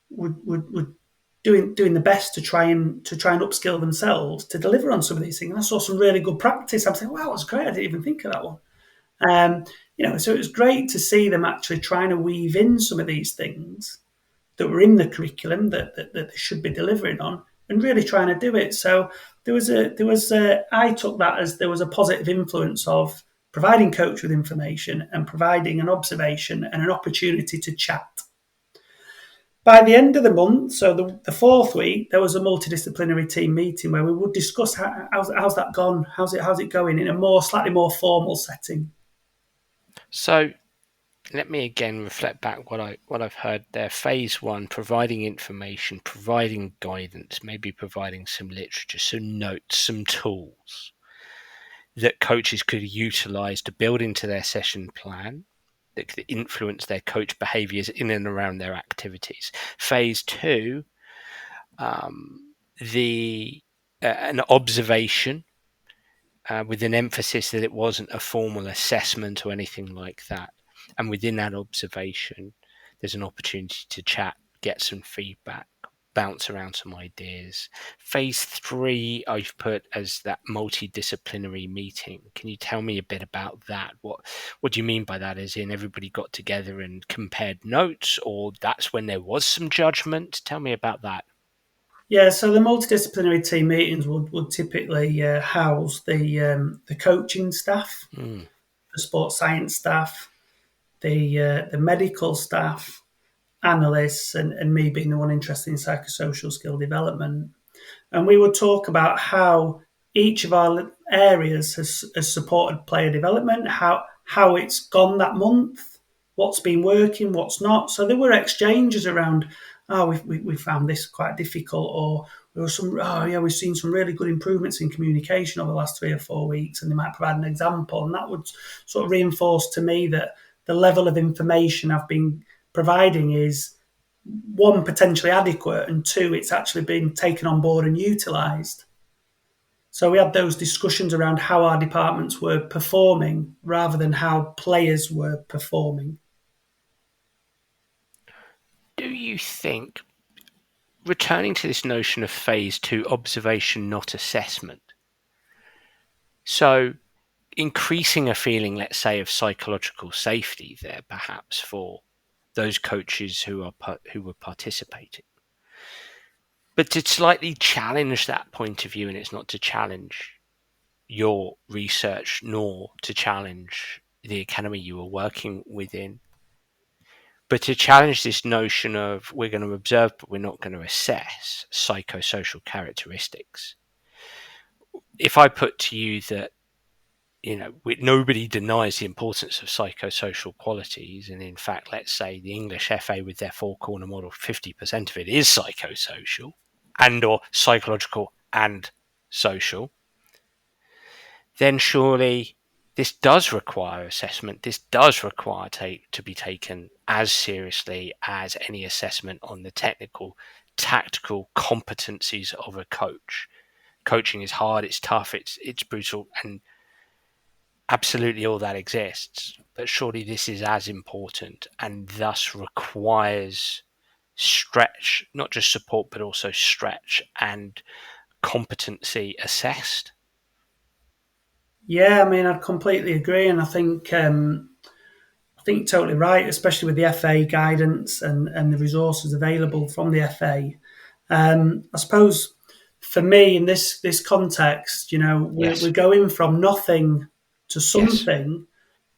would doing the best to try and upskill themselves to deliver on some of these things. And I saw some really good practice. I'm saying, wow, that's great. I didn't even think of that one. So it was great to see them actually trying to weave in some of these things that were in the curriculum that they should be delivering on, and really trying to do it. So I took that as there was a positive influence of providing coach with information and providing an observation and an opportunity to chat. By the end of the month, so the fourth week, there was a multidisciplinary team meeting where we would discuss how's that gone, how's it going in a slightly more formal setting. So let me again reflect back what I've heard there. Phase one: providing information, providing guidance, maybe providing some literature, some notes, some tools that coaches could utilize to build into their session plan that could influence their coach behaviors in and around their activities. Phase two, an observation with an emphasis that it wasn't a formal assessment or anything like that. And within that observation, there's an opportunity to chat, get some feedback. bounce around some ideas. Phase 3, I've put as that multidisciplinary meeting. Can you tell me a bit about that? What do you mean by that? As in everybody got together and compared notes, or that's when there was some judgment? Tell me about that. Yeah, so the multidisciplinary team meetings would typically house the coaching staff, Mm. the sports science staff, the medical staff, analysts, and me being the one interested in psychosocial skill development. And we would talk about how each of our areas has supported player development, how it's gone that month, what's been working, what's not. So there were exchanges around, oh, we found this quite difficult, or there was some, oh yeah, we've seen some really good improvements in communication over the last 3 or 4 weeks, and they might provide an example, and that would sort of reinforce to me that the level of information I've been providing is one, potentially adequate, and two, it's actually been taken on board and utilised. So we had those discussions around how our departments were performing rather than how players were performing. Do you think, returning to this notion of phase 2, observation, not assessment, so increasing a feeling, let's say, of psychological safety there, perhaps for those coaches who were participating, but to slightly challenge that point of view, and it's not to challenge your research nor to challenge the academy you were working within, but to challenge this notion of we're going to observe but we're not going to assess psychosocial characteristics. If I put to you that, nobody denies the importance of psychosocial qualities, and in fact, let's say the English FA with their four corner model, 50% of it is psychosocial and or psychological and social, then surely this does require assessment. This does require to be taken as seriously as any assessment on the technical, tactical competencies of a coach. Coaching is hard, it's tough, it's brutal, and absolutely all that exists. But surely this is as important and thus requires stretch, not just support, but also stretch and competency assessed. Yeah, I mean, I completely agree, and I think you're totally right, especially with the FA guidance and the resources available from the FA. I suppose for me in this context, we're Yes. going from nothing to Yes. something.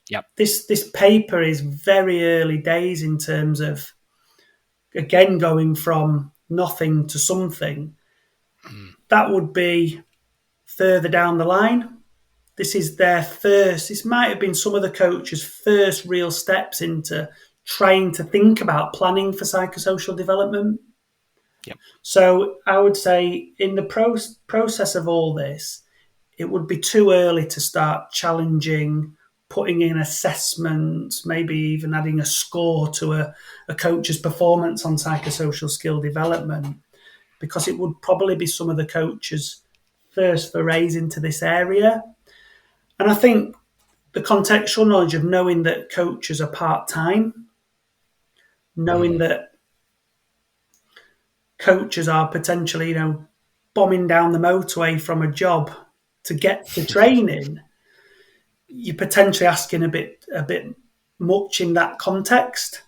Yep. This paper is very early days in terms of, again, going from nothing to something. Mm. That would be further down the line. This might have been some of the coaches' first real steps into trying to think about planning for psychosocial development. Yep. So I would say in the process of all this, it would be too early to start challenging, putting in assessments, maybe even adding a score to a coach's performance on psychosocial skill development, because it would probably be some of the coaches' first forays into this area. And I think the contextual knowledge of knowing that coaches are part time, knowing Mm. that coaches are potentially, bombing down the motorway from a job to get to training, you're potentially asking a bit much in that context.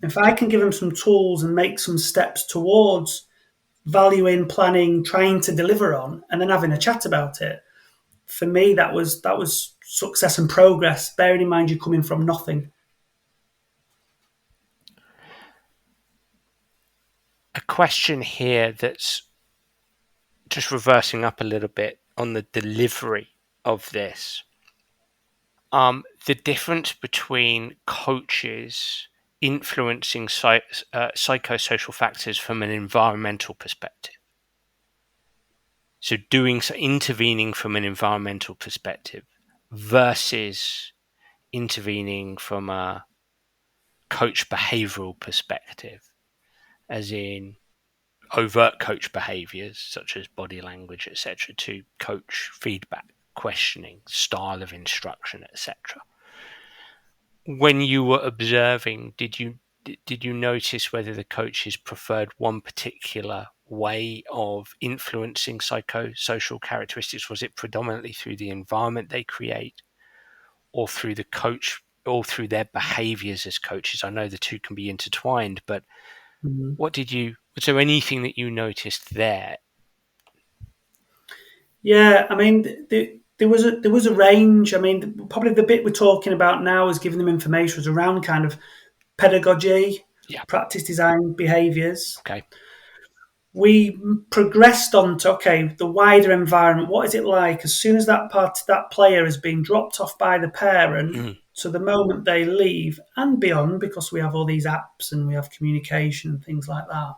If I can give them some tools and make some steps towards valuing, planning, trying to deliver on, and then having a chat about it, for me that was success and progress. Bearing in mind you're coming from nothing. A question here that's just reversing up a little bit on the delivery of this. The difference between coaches influencing psychosocial factors from an environmental perspective. So intervening from an environmental perspective versus intervening from a coach behavioral perspective, as in overt coach behaviors such as body language, etc., to coach feedback, questioning, style of instruction, etc. When you were observing, did you notice whether the coaches preferred one particular way of influencing psychosocial characteristics? Was it predominantly through the environment they create, or through the coach, or through their behaviors as coaches? I know the two can be intertwined, but Mhm. was there anything that you noticed there? Yeah, I mean, there was a range. I mean, probably the bit we're talking about now is giving them information was around kind of pedagogy, Yeah. practice design, behaviours. Okay. We progressed on to okay, the wider environment. What is it like as soon as that player has been dropped off by the parent Mm. to the moment they leave and beyond? Because we have all these apps and we have communication and things like that.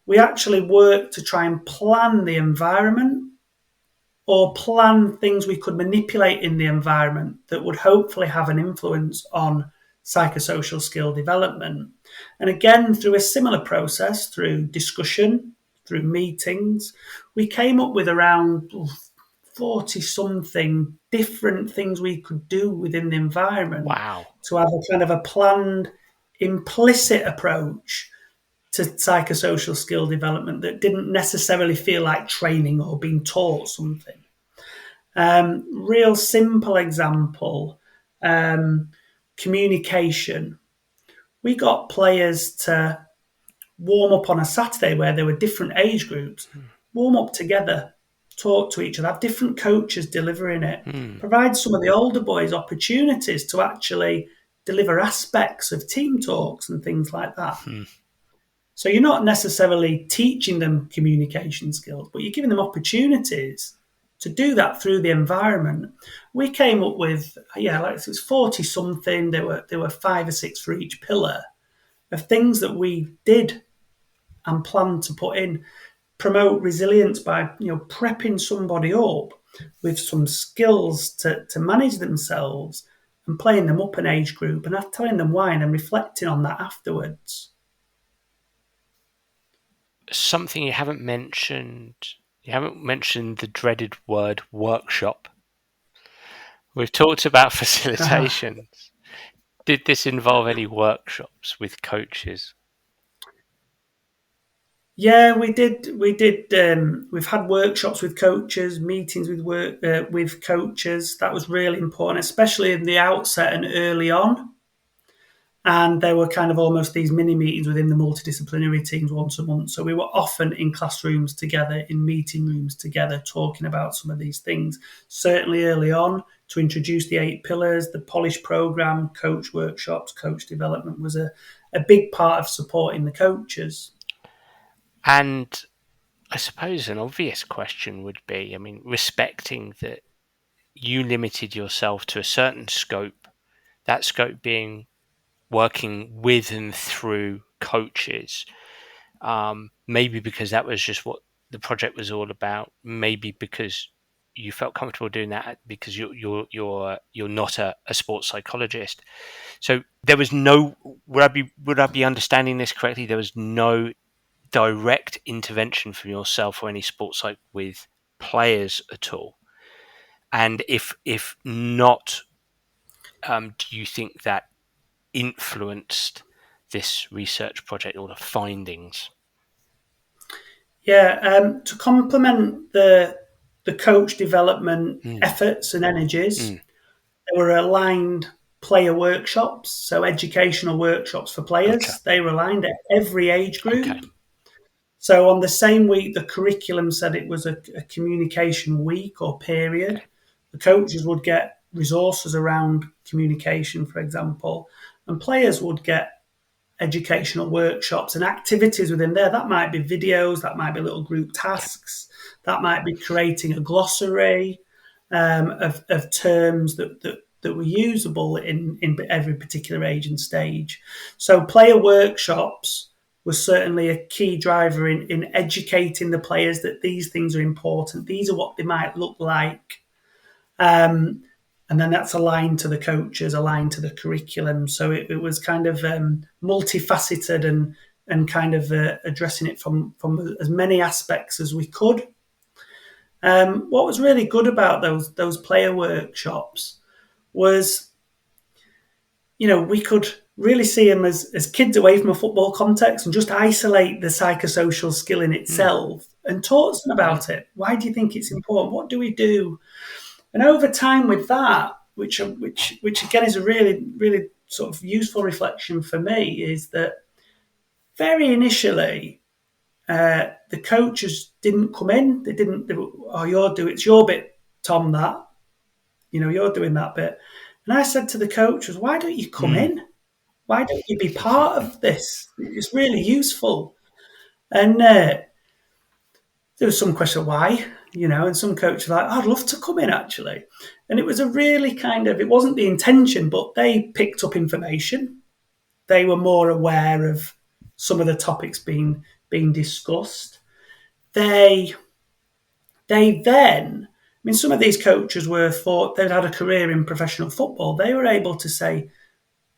We actually work to try and plan the environment or plan things we could manipulate in the environment that would hopefully have an influence on psychosocial skill development. And again, through a similar process, through discussion, through meetings, we came up with around 40 something different things we could do within the environment Wow. to have a kind of a planned, implicit approach to psychosocial skill development that didn't necessarily feel like training or being taught something. Real simple example, um, communication. We got players to warm up on a Saturday where there were different age groups, warm up together, talk to each other, have different coaches delivering it, Mm. provide some of the older boys opportunities to actually deliver aspects of team talks and things like that. Mm. So you're not necessarily teaching them communication skills, but you're giving them opportunities to do that through the environment. We came up with, like it was 40 something. There were 5 or 6 for each pillar of things that we did and planned to put in. Promote resilience by prepping somebody up with some skills to manage themselves and playing them up an age group and telling them why and then reflecting on that afterwards. Something you haven't mentioned. You haven't mentioned the dreaded word workshop. We've talked about facilitation. Did this involve any workshops with coaches? Yeah, we did. We did. We've had workshops with coaches, meetings with coaches. That was really important, especially in the outset and early on. And there were kind of almost these mini meetings within the multidisciplinary teams once a month. So we were often in classrooms together, in meeting rooms together, talking about some of these things. Certainly early on, to introduce the 8 pillars, the polish program, coach workshops, coach development was a big part of supporting the coaches. And I suppose an obvious question would be, I mean, respecting that you limited yourself to a certain scope, that scope being working with and through coaches, maybe because that was just what the project was all about, maybe because you felt comfortable doing that because you're not a sports psychologist. So there was no, would I be understanding this correctly? There was no direct intervention from yourself or any sports psych with players at all. And if not, do you think that influenced this research project or the findings? Yeah, to complement the coach development Mm. efforts and energies, Mm. there were aligned player workshops, so educational workshops for Okay. players. They were aligned at every age Okay. group. So on the same week, the curriculum said it was a communication week or period. Okay. The coaches would get resources around communication, for example, and players would get educational workshops and activities within there. That might be videos, that might be little group Yeah. tasks, that might be creating a glossary of terms that were usable in every particular age and stage. So player workshops was certainly a key driver in educating the players that these things are important. These are what they might look like. And then that's aligned to the coaches, aligned to the curriculum. So it was kind of multifaceted and kind of addressing it from as many aspects as we could. What was really good about those player workshops was, we could really see them as kids away from a football context and just isolate the psychosocial skill in Mm, itself and talk to them mm, about it. Why do you think it's important? What do we do? And over time with that, which again is a really sort of useful reflection for me, is that very initially the coaches didn't come in. They didn't. They were, oh, it's your bit, Tom. That you're doing that bit. And I said to the coaches, why don't you come mm. in? Why don't you be part of this? It's really useful. And there was some question why, and some coaches were like, I'd love to come in actually. And it was a really it wasn't the intention, but they picked up information. They were more aware of some of the topics being discussed. They then, I mean, some of these coaches were thought they'd had a career in professional football. They were able to say,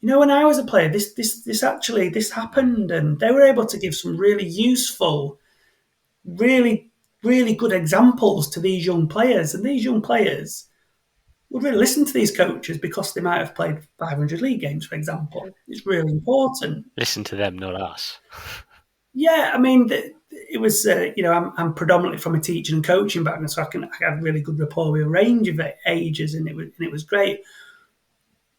when I was a player, this happened, and they were able to give some really useful, really really good examples to these young players, and these young players would really listen to these coaches because they might have played 500 league games, for example. It's really important. Listen to them, not us. Yeah, I mean, it was I'm predominantly from a teaching and coaching background, so I had really good rapport with a range of ages, and it was great.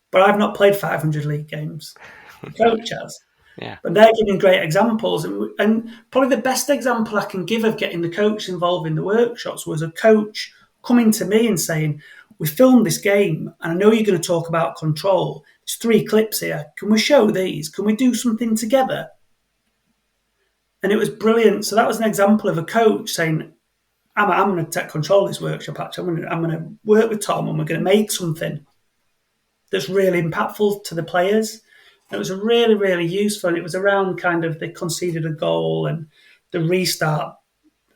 But I've not played 500 league games. The coach has. Yeah. But they're giving great examples. And probably the best example I can give of getting the coach involved in the workshops was a coach coming to me and saying, we filmed this game, and I know you're going to talk about control. There's 3 clips here. Can we show these? Can we do something together? And it was brilliant. So that was an example of a coach saying, I'm going to take control of this workshop, actually. I'm going to work with Tom, and we're going to make something that's really impactful to the players. It was a really, really useful. It was around they conceded a goal, and the restart.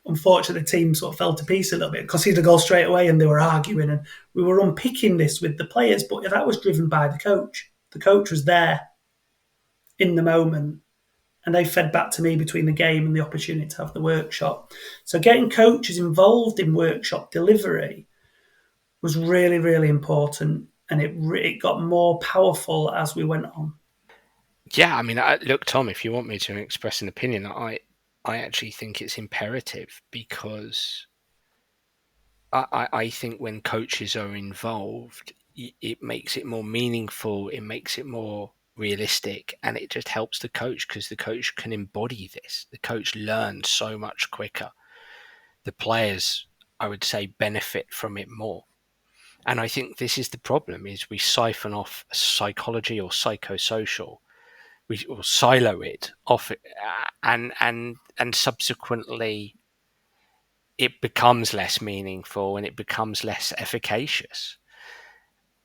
Unfortunately, the team sort of fell to pieces a little bit, conceded a goal straight away, and they were arguing. And we were unpicking this with the players, but that was driven by the coach. The coach was there in the moment, and they fed back to me between the game and the opportunity to have the workshop. So getting coaches involved in workshop delivery was really, really important, and it got more powerful as we went on. Yeah, I mean, look, Tom, if you want me to express an opinion, I actually think it's imperative because I think when coaches are involved, it makes it more meaningful, it makes it more realistic, and it just helps the coach because the coach can embody this. The coach learns so much quicker. The players, I would say, benefit from it more. And I think this is the problem: is we siphon off psychology or psychosocial, we or silo it off, and subsequently it becomes less meaningful and it becomes less efficacious.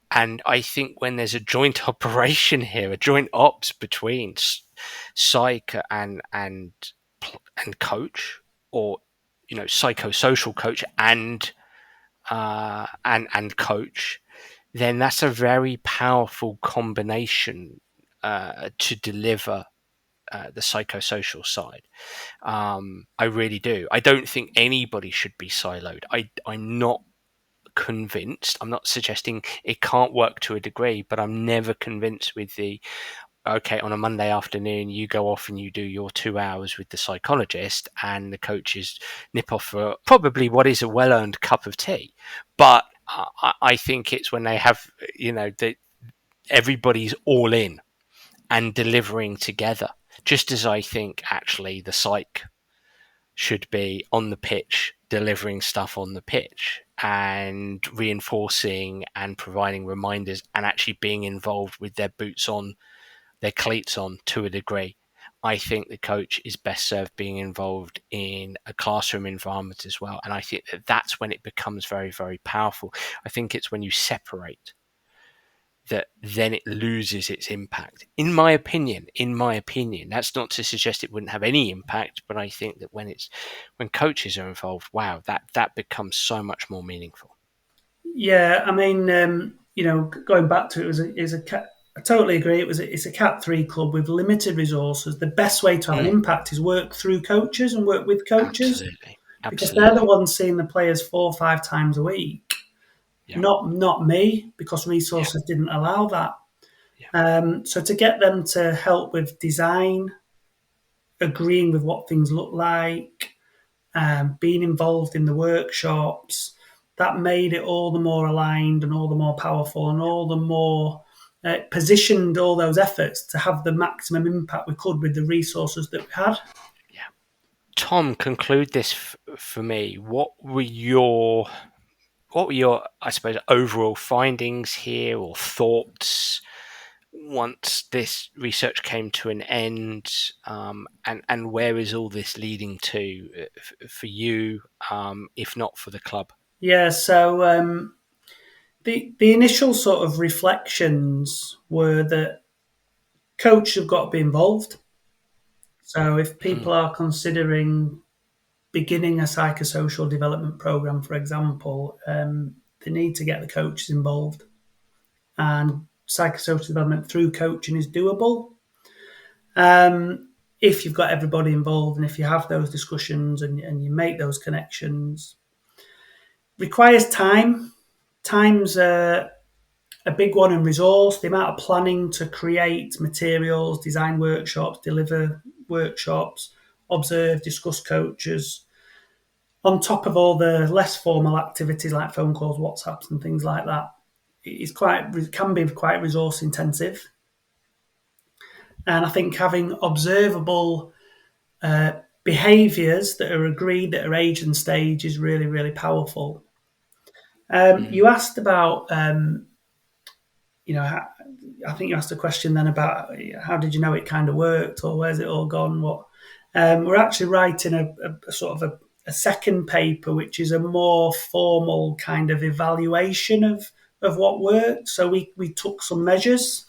And I think when there's a joint operation here, a joint ops between psych and coach, or psychosocial coach and coach, then that's a very powerful combination to deliver the psychosocial side. I really do. I don't think anybody should be siloed. I'm not convinced. I'm not suggesting it can't work to a degree, but I'm never convinced with the okay, on a Monday afternoon, you go off and you do your 2 hours with the psychologist, and the coaches nip off for probably what is a well earned cup of tea. But I think it's when they have, everybody's all in and delivering together. Just as I think actually the psych should be on the pitch, delivering stuff on the pitch and reinforcing and providing reminders and actually being involved with their boots on, their cleats on to a degree. I think the coach is best served being involved in a classroom environment as well. And I think that that's when it becomes very, very powerful. I think it's when you separate that then it loses its impact. In my opinion, that's not to suggest it wouldn't have any impact, but I think that when coaches are involved, wow, that becomes so much more meaningful. Yeah, I mean, going back to I totally agree. It's a Cat 3 club with limited resources. The best way to have an Mm, impact is work through coaches and work with coaches absolutely, because they're the absolutely. ones seeing the players 4 or 5 times a week. Yeah, Not me because yeah, resources didn't allow that. So to get them to help with design, agreeing with what things look like, being involved in the workshops, that made it all the more aligned and all the more powerful and all the more positioned all those efforts to have the maximum impact we could with the resources that we had. Yeah. Tom, conclude this for me. What were your, I suppose, overall findings here or thoughts once this research came to an end, and where is all this leading to for you, if not for the club? Yeah, so the initial sort of reflections were that coaches have got to be involved. So if people are considering beginning a psychosocial development program, for example, they need to get the coaches involved. And psychosocial development through coaching is doable. If you've got everybody involved and if you have those discussions and you make those connections, requires time. Time's a big one in resource. The amount of planning to create materials, design workshops, deliver workshops, observe, discuss coaches, on top of all the less formal activities like phone calls, WhatsApps, and things like that. It can be quite resource intensive. And I think having observable behaviours that are agreed, that are age and stage, is really, really powerful. You asked about, I think you asked a question then about how did you know it kind of worked or where's it all gone? We're actually writing a sort of a second paper, which is a more formal kind of evaluation of what worked. So we took some measures.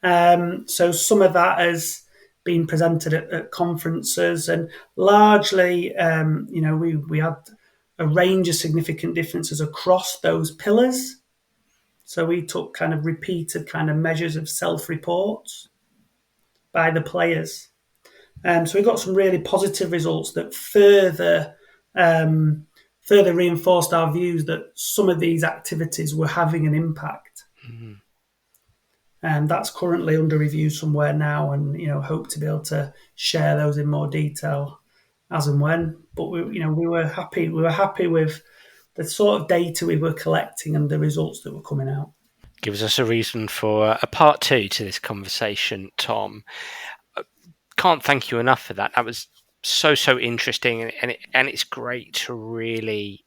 So some of that has been presented at conferences, and largely, we had a range of significant differences across those pillars. So we took kind of repeated kind of measures of self-reports by the players. So we got some really positive results that further reinforced our views that some of these activities were having an impact. And that's currently under review somewhere now, and hope to be able to share those in more detail as and when. But we were happy. We were happy with the sort of data we were collecting and the results that were coming out. Gives us a reason for a part two to this conversation, Tom. Can't thank you enough for that. That was so interesting, and it's great to really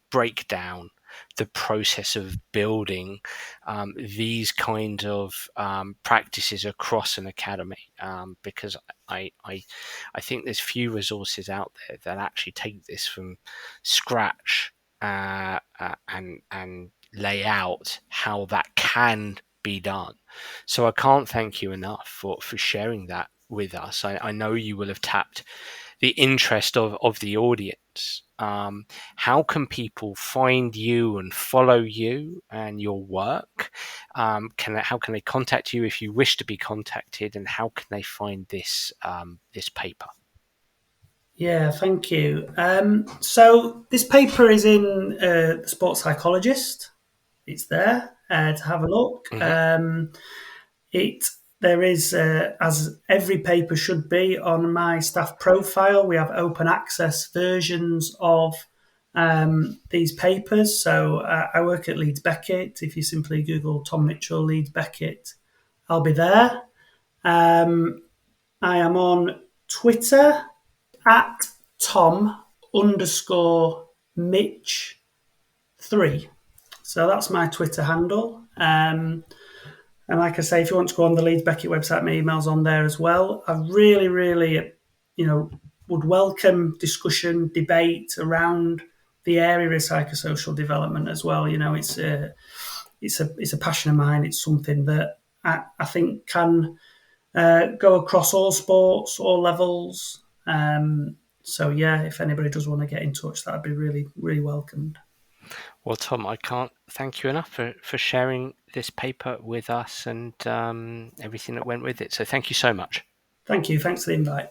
break down the process of building these kind of practices across an academy, because I think there's few resources out there that actually take this from scratch and lay out how that can be done. So I can't thank you enough for sharing that with us. I know you will have tapped the interest of the audience. How can people find you and follow you and your work? How can they contact you if you wish to be contacted, and how can they find this paper? Yeah, thank you. So this paper is in the Sports Psychologist. It's there to have a look. There is, as every paper should be, on my staff profile. We have open access versions of these papers. So I work at Leeds Beckett. If you simply Google Tom Mitchell, Leeds Beckett, I'll be there. I am on Twitter at Tom_Mitch3. So that's my Twitter handle. And like I say, if you want to go on the Leeds Beckett website, my email's on there as well. I really, really, would welcome discussion, debate around the area of psychosocial development as well. It's a passion of mine. It's something that I think can go across all sports, all levels. So yeah, if anybody does want to get in touch, that'd be really, really welcomed. Well, Tom, I can't thank you enough for sharing this paper with us and everything that went with it. So thank you so much. Thank you. Thanks for the invite.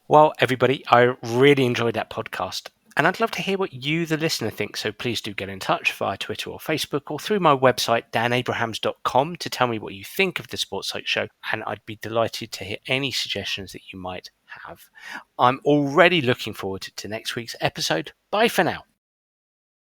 Well, everybody, I really enjoyed that podcast. And I'd love to hear what you, the listener, think. So please do get in touch via Twitter or Facebook or through my website, danabrahams.com, to tell me what you think of the Sports Psych Show. And I'd be delighted to hear any suggestions that you might have. I'm already looking forward to next week's episode. Bye for now.